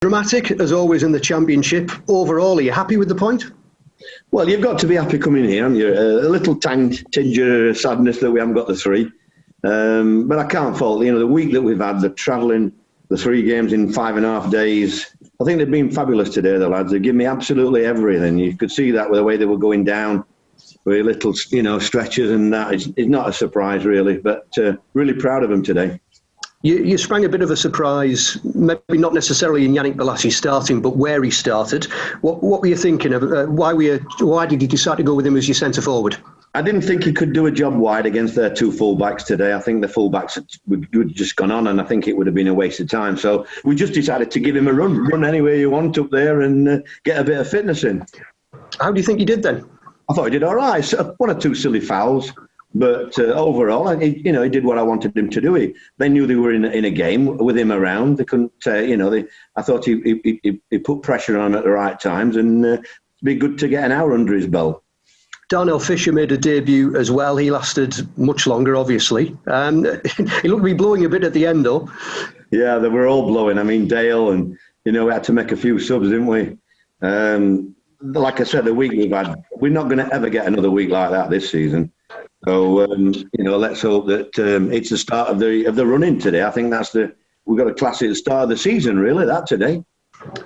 Dramatic, as always, in the Championship. Overall, are you happy with the point? Well, you've got to be happy coming here, haven't you? A little tinge of sadness that we haven't got the three. But I can't fault, the week that we've had, the travelling, the 3 games in 5.5 days. I think they've been fabulous today, the lads. They've given me absolutely everything. You could see that with the way they were going down, with little, stretches and that. It's not a surprise, really, but really proud of them today. You sprang a bit of a surprise, maybe not necessarily in Yannick Bolasie starting, but where he started. What were you thinking of? Why did you decide to go with him as your centre forward? I didn't think he could do a job wide against their 2 full-backs today. I think the full-backs would just gone on, and I think it would have been a waste of time. So we just decided to give him a run anywhere you want up there and get a bit of fitness in. How do you think he did then? I thought he did all right. 1 or 2 silly fouls. But overall, he did what I wanted him to do. They knew they were in a game with him around. They couldn't, I thought he put pressure on at the right times, and it'd be good to get an hour under his belt. Darnell Fisher made a debut as well. He lasted much longer, obviously. He looked to be blowing a bit at the end, though. Yeah, they were all blowing. I mean, Dale, and we had to make a few subs, didn't we? Like I said, the week we've had, we're not going to ever get another week like that this season. So let's hope that it's the start of the run-in today. I think we've got a class at the start of the season, really, that today.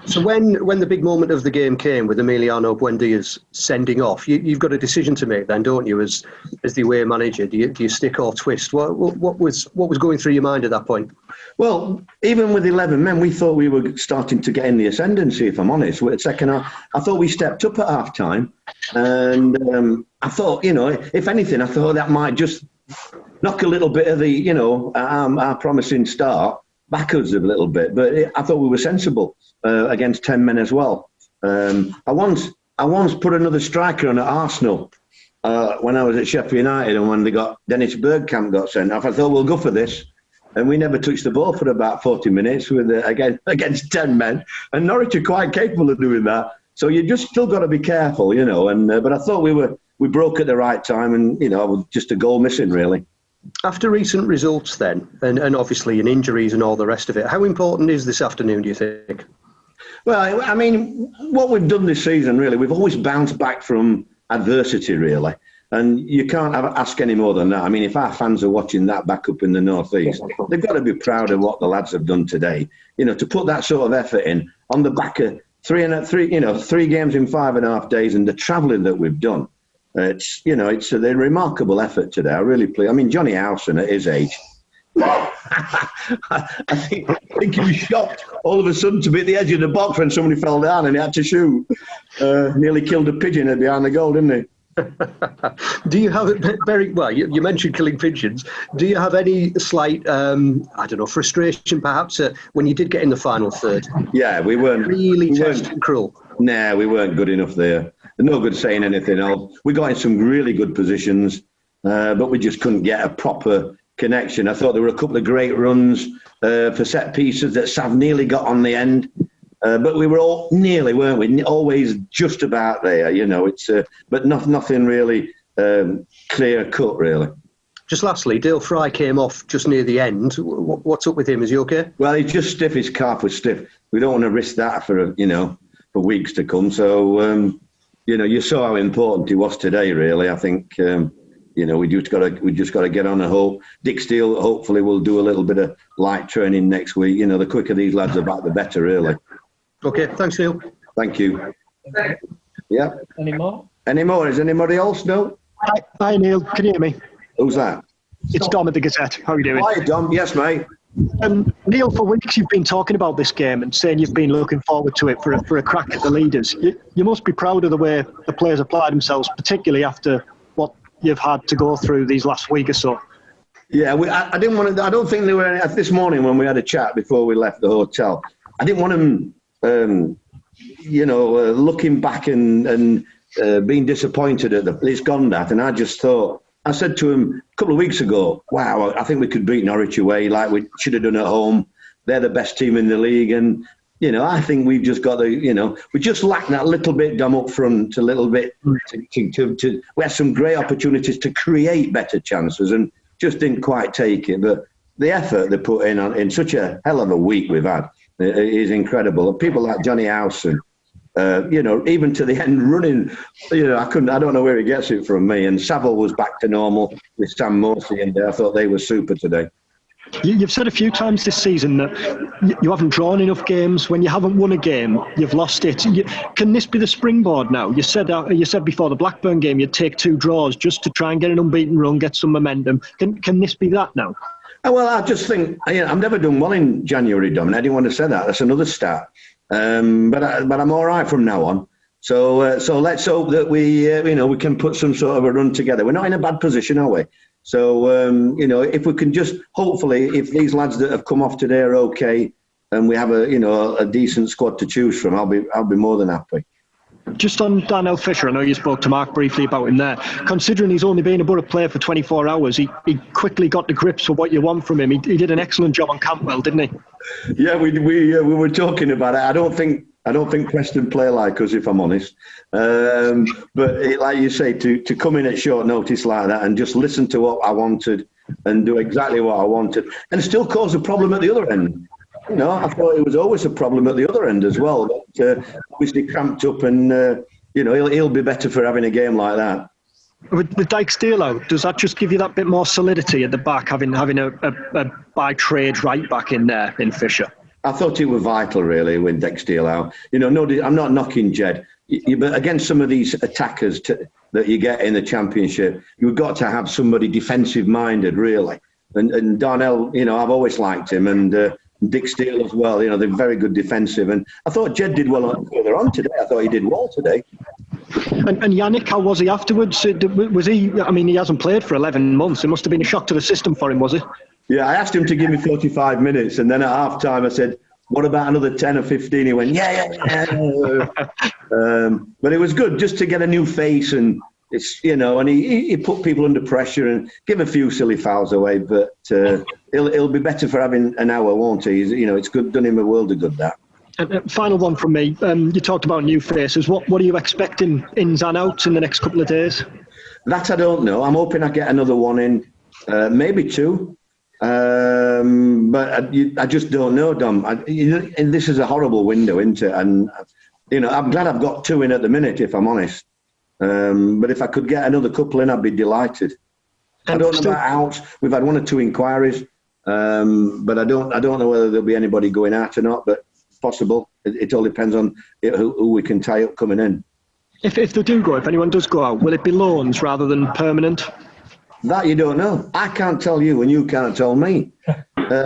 So when the big moment of the game came with Emiliano Buendia's sending off, you've got a decision to make then, don't you, as the away manager? Do you stick or twist? What was going through your mind at that point? Well, even with 11 men, we thought we were starting to get in the ascendancy, if I'm honest. With second half, I thought we stepped up at half-time. And I thought, if anything, I thought that might just knock a little bit of the, our promising start backwards a little bit. But I thought we were sensible against 10 men as well. I once put another striker on at Arsenal when I was at Sheffield United, and when Dennis Bergkamp got sent off, I thought, we'll go for this. And we never touched the ball for about 40 minutes against 10 men. And Norwich are quite capable of doing that. So you just still got to be careful, but I thought we broke at the right time, and, just a goal missing, really. After recent results then, and obviously in injuries and all the rest of it, how important is this afternoon, do you think? Well, I mean, what we've done this season, really, we've always bounced back from adversity, really. And you can't ask any more than that. I mean, if our fans are watching that back up in the northeast, they've got to be proud of what the lads have done today. To put that sort of effort in on the back of 3 games in 5.5 days, and the travelling that we've done. It's a remarkable effort today. I really please. I mean, Johnny Howson at his age, I think he was shocked all of a sudden to be at the edge of the box when somebody fell down and he had to shoot. Nearly killed a pigeon behind the goal, didn't he? Do you have you mentioned killing pigeons. Do you have any slight, frustration perhaps when you did get in the final third? Yeah, we weren't cruel. Nah, we weren't good enough there. No good saying anything else. We got in some really good positions, but we just couldn't get a proper connection. I thought there were a couple of great runs for set pieces that Sav nearly got on the end. But we were all nearly, weren't we? Always just about there, but nothing really clear cut, really. Just lastly, Dale Fry came off just near the end. What's up with him? Is he okay? Well, he's just stiff. His calf was stiff. We don't want to risk that for weeks to come. So, you saw how important he was today, really. I think, we just got to get on and hope. Dick Steele hopefully will do a little bit of light training next week. The quicker these lads are back, the better, really. Okay, thanks, Neil. Thank you. Yeah. Any more? Is anybody else? No? Hi, Neil. Can you hear me? Who's that? It's Dom at the Gazette. How are you doing? Hi, Dom. Yes, mate. Neil, for weeks you've been talking about this game and saying you've been looking forward to it for a crack at the leaders. You must be proud of the way the players applied themselves, particularly after what you've had to go through these last week or so. Yeah, I didn't want to. I don't think there were any, this morning when we had a chat before we left the hotel. I didn't want them, looking back and being disappointed at it's gone that. And I just thought, I said to him a couple of weeks ago, wow, I think we could beat Norwich away like we should have done at home. They're the best team in the league. And, I think we've just got to, we just lack that little bit, Dom, up front, a little bit. We had some great opportunities to create better chances and just didn't quite take it. But the effort they put in such a hell of a week we've had, He's incredible. People like Johnny Howson, even to the end running, I don't know where he gets it from me. And Saville was back to normal with Sam Morsey in there. I thought they were super today. You've said a few times this season that you haven't drawn enough games. When you haven't won a game, you've lost it. Can this be the springboard now? You said before the Blackburn game you'd take 2 draws just to try and get an unbeaten run, get some momentum. Can this be that now? Well, I just think I've never done well in January, Dom, and I didn't want to say that. That's another start. But I'm all right from now on. So let's hope that we can put some sort of a run together. We're not in a bad position, are we? So if we can just hopefully, if these lads that have come off today are okay, and we have a decent squad to choose from, I'll be more than happy. Just on Darnell Fisher, I know you spoke to Mark briefly about him there. Considering he's only been a Borough player for 24 hours, he quickly got to grips with what you want from him. He did an excellent job on Campwell, didn't he? Yeah, we were talking about it. I don't think Preston play like us, if I'm honest. But like you say, to come in at short notice like that and just listen to what I wanted and do exactly what I wanted, and still cause a problem at the other end. I thought it was always a problem at the other end as well. But obviously cramped up, and he'll be better for having a game like that. With Dijksteel out, does that just give you that bit more solidity at the back, having a by trade right back in there in Fisher? I thought it was vital, really, with Dijksteel out. I'm not knocking Jed, but against some of these attackers that you get in the Championship, you've got to have somebody defensive-minded, really. And Darnell, I've always liked him, and Dijksteel as well. They're very good defensive, and I thought Jed did well further on today. I thought he did well today. And Yannick, how was he afterwards? Was he? I mean, he hasn't played for 11 months. It must have been a shock to the system for him, was it? Yeah, I asked him to give me 45 minutes, and then at half time I said, "What about another 10 or 15?" He went, "Yeah." But it was good just to get a new face, and it's and he put people under pressure and give a few silly fouls away. But he'll be better for having an hour, won't he? It's good, done him a world of good, that. And final one from me. You talked about new faces. What are you expecting ins and outs in the next couple of days? That I don't know. I'm hoping I get another one in, maybe 2. But I just don't know, Dom. And this is a horrible window, isn't it? And I'm glad I've got 2 in at the minute, if I'm honest. But if I could get another couple in, I'd be delighted. I don't know about outs. We've had 1 or 2 inquiries, but I don't know whether there'll be anybody going out or not. But possible. It all depends on who we can tie up coming in. If they do go, if anyone does go out, will it be loans rather than permanent? That you don't know. I can't tell you, and you can't tell me,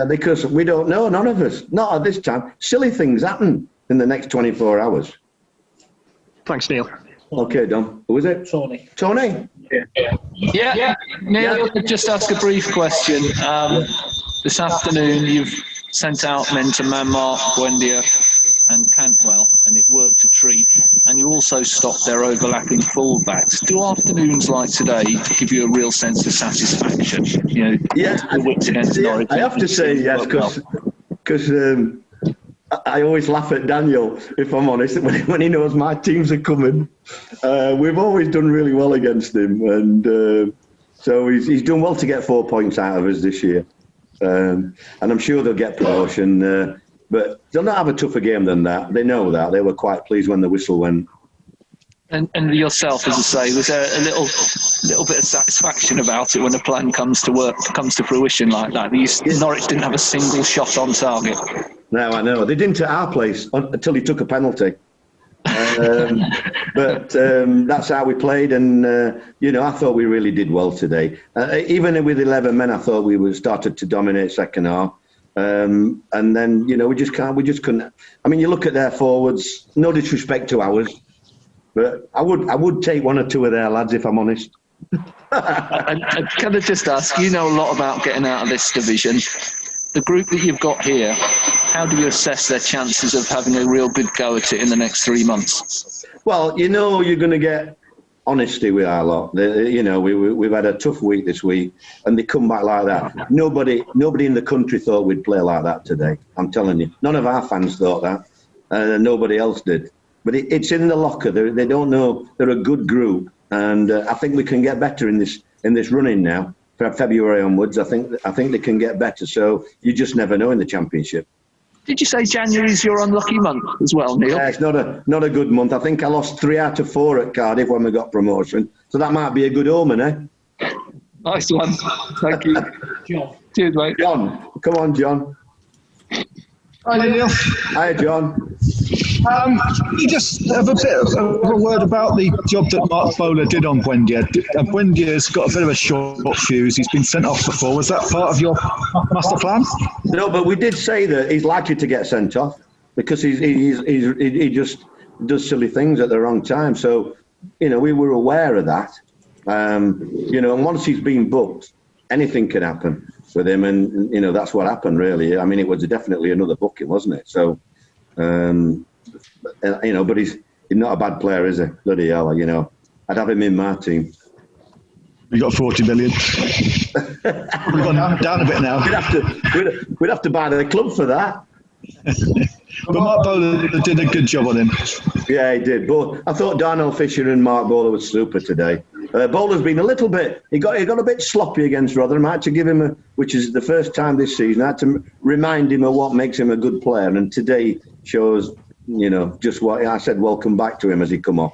because we don't know. None of us. Not at this time. Silly things happen in the next 24 hours. Thanks, Neil. Okay, Dom. Who is it? Tony. Yeah. Neil, just ask a brief question. This afternoon, you've sent out men to Manmark, Buendia and Cantwell, and it worked a treat. And you also stopped their overlapping fullbacks. Do afternoons like today give you a real sense of satisfaction? The wits against Norwich. I have to say yes, because I always laugh at Daniel, if I'm honest, when he knows my teams are coming. We've always done really well against him, and so he's done well to get 4 points out of us this year. And I'm sure they'll get promotion, but they'll not have a tougher game than that. They know that. They were quite pleased when the whistle went. And yourself, as I say, was there a little bit of satisfaction about it when a plan comes to fruition like that? Norwich didn't have a single shot on target. No, I know. They didn't at our place until he took a penalty. But that's how we played, and I thought we really did well today. Even with 11 men, I thought we started to dominate second half, and then we just couldn't. I mean, you look at their forwards. No disrespect to ours, but I would take 1 or 2 of their lads, if I'm honest. I can I just ask? You know a lot about getting out of this division. The group that you've got here, how do you assess their chances of having a real good go at it in the next 3 months? Well, you're going to get honesty with our lot. We've had a tough week this week, and they come back like that. Nobody in the country thought we'd play like that today. I'm telling you, none of our fans thought that, and nobody else did. But it's in the locker. They don't know. They're a good group, and I think we can get better in this running now. From February onwards, I think they can get better. So you just never know in the Championship. Did you say January's your unlucky month as well, Neil? Yeah, it's not a good month. I think I lost 3 out of 4 at Cardiff when we got promotion. So that might be a good omen, eh? Nice one. Thank you. John. Cheers, mate. John, come on, John. Hi, Neil. Hi, John. You just have a bit of a word about the job that Mark Bowler did on Buendia. Buendia's got a bit of a short fuse. He's been sent off before. Was that part of your master plan? No, but we did say that he's likely to get sent off because he just does silly things at the wrong time. So, we were aware of that. And once he's been booked, anything can happen with him. And, that's what happened, really. I mean, it was definitely another booking, wasn't it? So, but he's not a bad player, is he? Bloody hell, I'd have him in my team. We got 40 million. We've gone down a bit now. We'd have to buy the club for that. But Mark Bowler did a good job on him. Yeah, he did. But I thought Darnell Fisher and Mark Bowler were super today. Bowler's been a little bit. He got a bit sloppy against Rotherham. I had to give him which is the first time this season. I had to remind him of what makes him a good player. And today shows, just what I said. Welcome back to him as he come off.